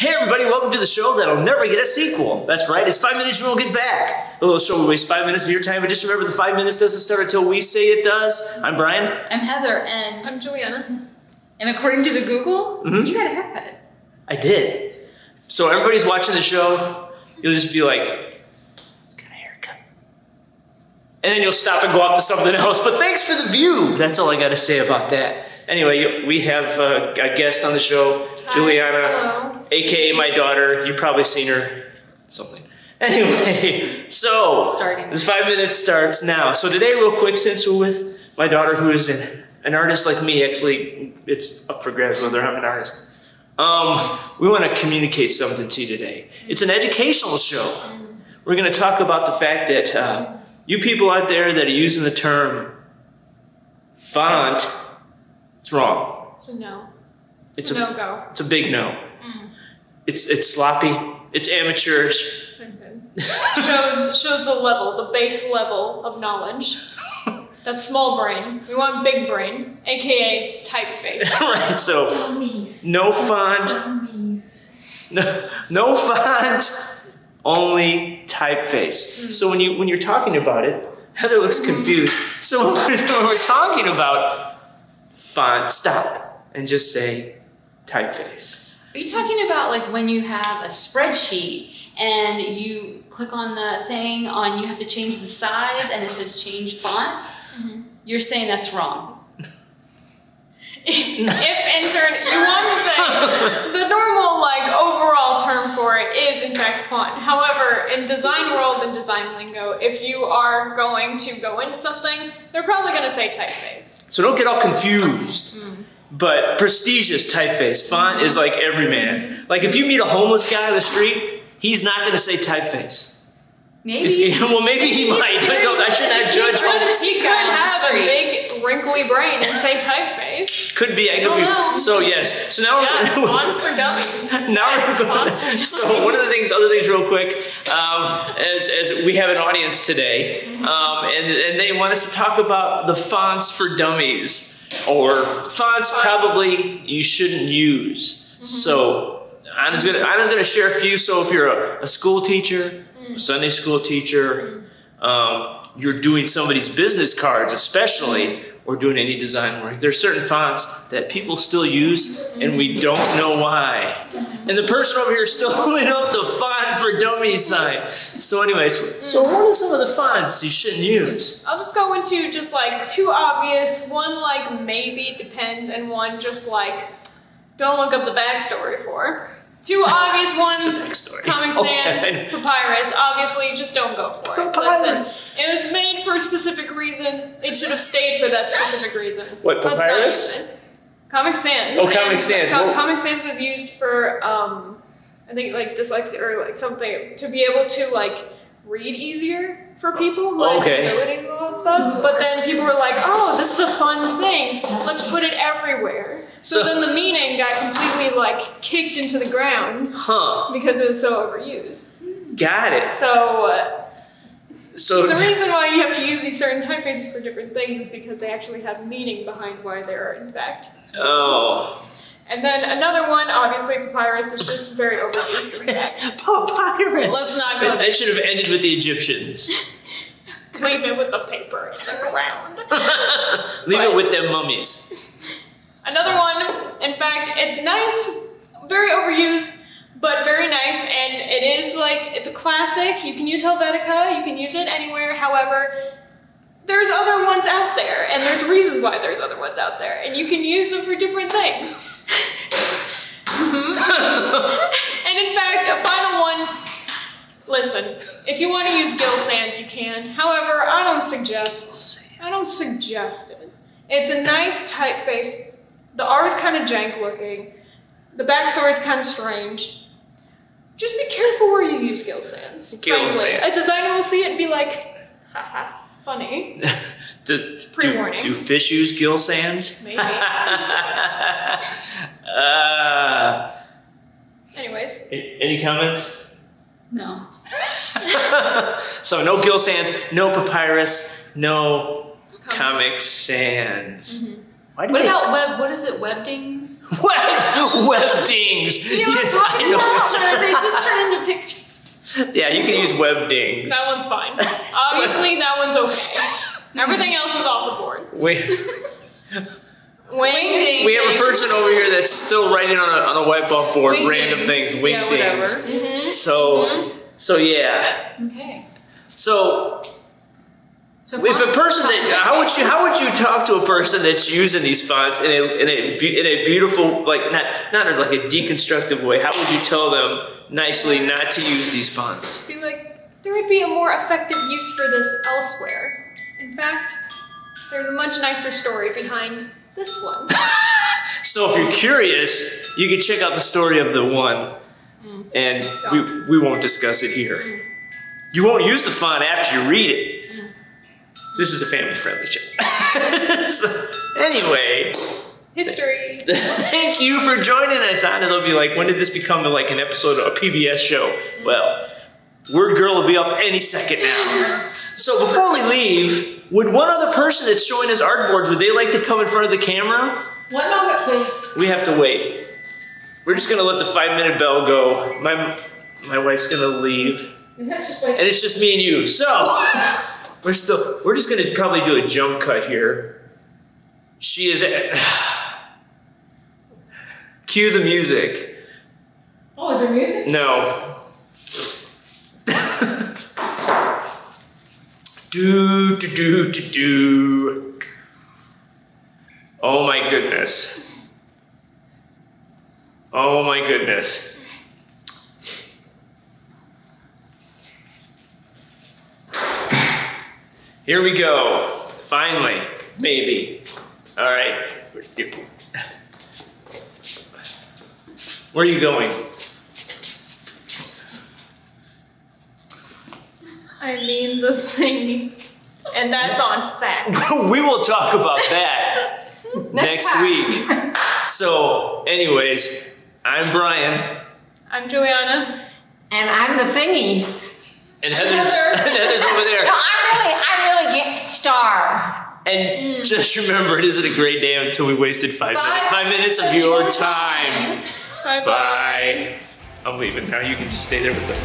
Hey everybody, welcome to the show that'll never get a sequel. That's right, it's 5 minutes and we'll get back. A little show we waste 5 minutes of your time, but just remember the 5 minutes doesn't start until we say it does. I'm Brian. I'm Heather, and I'm Juliana. And according to the Google, you got a haircut. I did. So everybody's watching the show, you'll just be like, he's got a haircut. And then you'll stop and go off to something else, but thanks for the view. That's all I gotta say about that. Anyway, we have a guest on the show, Juliana. Hello. AKA my daughter. You've probably seen her. Something. Anyway, so this 5 minutes starts now. So today, real quick, since we're with my daughter, who is an artist like me, actually, it's up for grabs whether I'm an artist. We want to communicate something to you today. It's an educational show. We're going to talk about the fact that you people out there that are using the term font, it's wrong. It's a no. It's a no-go. It's a big no. It's sloppy. It's amateurish. shows the level, the base level of knowledge. That's small brain. We want big brain, aka typeface. Right. So Dummies. no font. Dummies. No font. Only typeface. So when you're talking about it, Heather looks confused. So when we're talking about font, stop and just say typeface. Are you talking about like when you have a spreadsheet and you click on the thing on you have to change the size and it says change font? You're saying that's wrong. If in turn you want to say the normal like overall term for it is in fact font. However, in design world and design lingo, if you are going to go into something, they're probably going to say typeface. So don't get all confused. But prestigious typeface. Font is like everyman. Like if you meet a homeless guy on the street, he's not going to say typeface. Maybe. Well, maybe he might. But I shouldn't have judged. You could have a big wrinkly brain and say typeface. Could be. I could be. So yes. So now fonts for dummies. So one of the things, other things, real quick, as we have an audience today, and they want us to talk about the fonts for dummies. Or fonts probably you shouldn't use. So I'm just gonna share a few. So if you're a school teacher, a Sunday school teacher, you're doing somebody's business cards especially, or doing any design work, there's certain fonts that people still use and we don't know why. And the person over here is still holding up the font for dummies sign. So anyways, so what are some of the fonts you shouldn't use? I'll just go into just like two obvious, one like maybe depends, and one just like don't look up the backstory for. Two obvious ones, Comic Sans, Papyrus, obviously just don't go for it. Listen, it was made for a specific reason, it should have stayed for that specific reason. What, Papyrus? Comic Sans. Oh, Comic Sans. Comic Sans was used for, I think like dyslexia or like something, to be able to like read easier for people who have disabilities and all that stuff. But then people were like, oh, this is a fun thing, let's put it everywhere. So then the meaning got completely like kicked into the ground because it was so overused. Got it. So the reason why you have to use these certain typefaces for different things is because they actually have meaning behind why they are in fact used. Oh. And then another one, obviously Papyrus is just very overused in fact. Papyrus. Let's not go there. That should have ended with the Egyptians. Leave it with the paper in the ground. Leave it with them mummies. Another one, in fact, it's nice, very overused, but very nice, and it is like, it's a classic. You can use Helvetica, you can use it anywhere. However, there's other ones out there, and there's reasons why there's other ones out there, and you can use them for different things. And in fact, a final one, listen, if you want to use Gill Sans, you can. However, I don't suggest it. It's a nice typeface. The art is kind of jank looking. The backstory is kind of strange. Just be careful where you use Gill Sans. Frankly, a designer will see it and be like, haha, funny. Pre-warning. Do fish use Gill Sans? Maybe. Anyways. Any comments? No. So no Gill Sans, no Papyrus, no Comic Sans. Why do What they? about web? What is it? Webdings? Webdings. You know what I'm talking about? Where they just turn into pictures. Yeah, you can use webdings. That one's fine. Obviously, that one's okay. Everything else is off the board. Wingdings. We have a person over here that's still writing on a whiteboard board random things. Yeah, whatever. Wingdings. So yeah. Okay. So if a person how would you talk to a person that's using these fonts in a beautiful, like not in like a deconstructive way? How would you tell them nicely not to use these fonts? Be like, there would be a more effective use for this elsewhere. In fact, there's a much nicer story behind this one. So if you're curious, you can check out the story of the one, and we won't discuss it here. You won't use the font after you read it. This is a family-friendly show. So, anyway. History. Thank you for joining us on it. They'll be like, when did this become like an episode of a PBS show? Well, Word Girl will be up any second now. So before we leave, would one other person that's showing us artboards, would they like to come in front of the camera? 1 moment, please. We have to wait. We're just gonna let the 5-minute bell go. My wife's gonna leave. And it's just me and you. So we're just gonna probably do a jump cut here. She is cue the music. Oh, is there music? No. do do do do do. Oh my goodness. Oh my goodness. Here we go. Finally, maybe. All right. Where are you going? I mean the thingy. And that's on facts. We will talk about that next week. So, anyways, I'm Brian. I'm Juliana. And I'm the thingy. And Heather's over there. No, I'm really get star. And just remember, it isn't a great day until we wasted 5 minutes. 5 minutes of your time. Bye-bye. Bye. I'm leaving now. You can just stay there with them.